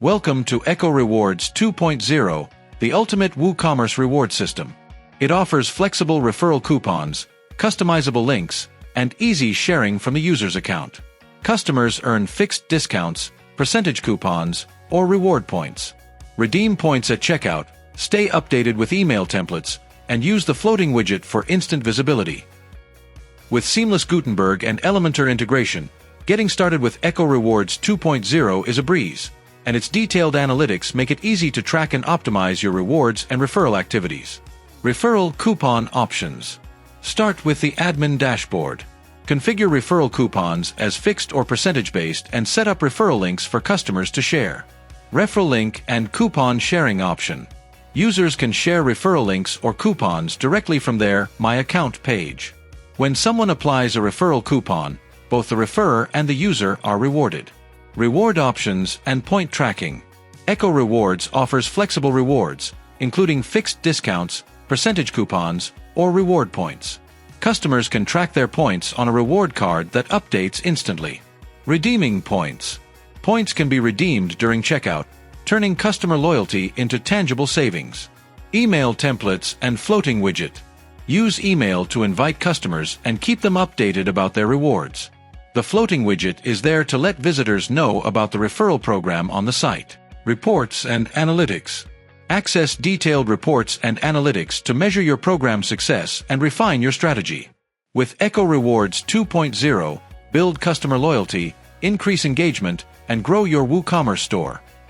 Welcome to EchoRewards 2.0, the ultimate WooCommerce reward system. It offers flexible referral coupons, customizable links, and easy sharing from the user's account. Customers earn fixed discounts, percentage coupons, or reward points. Redeem points at checkout, stay updated with email templates, and use the floating widget for instant visibility. With seamless Gutenberg and Elementor integration, getting started with EchoRewards 2.0 is a breeze, and its detailed analytics make it easy to track and optimize your rewards and referral activities. Referral coupon options. Start with the admin dashboard. Configure referral coupons as fixed or percentage-based and set up referral links for customers to share. Referral link and coupon sharing option. Users can share referral links or coupons directly from their My Account page. When someone applies a referral coupon, both the referrer and the user are rewarded. Reward options and point tracking. EchoRewards offers flexible rewards, including fixed discounts, percentage coupons, or reward points. Customers can track their points on a reward card that updates instantly. Redeeming points. Points can be redeemed during checkout, turning customer loyalty into tangible savings. Email templates and floating widget. Use email to invite customers and keep them updated about their rewards. The floating widget is there to let visitors know about the referral program on the site. Reports and analytics. Access detailed reports and analytics to measure your program success and refine your strategy. With EchoRewards 2.0, build customer loyalty, increase engagement, and grow your WooCommerce store.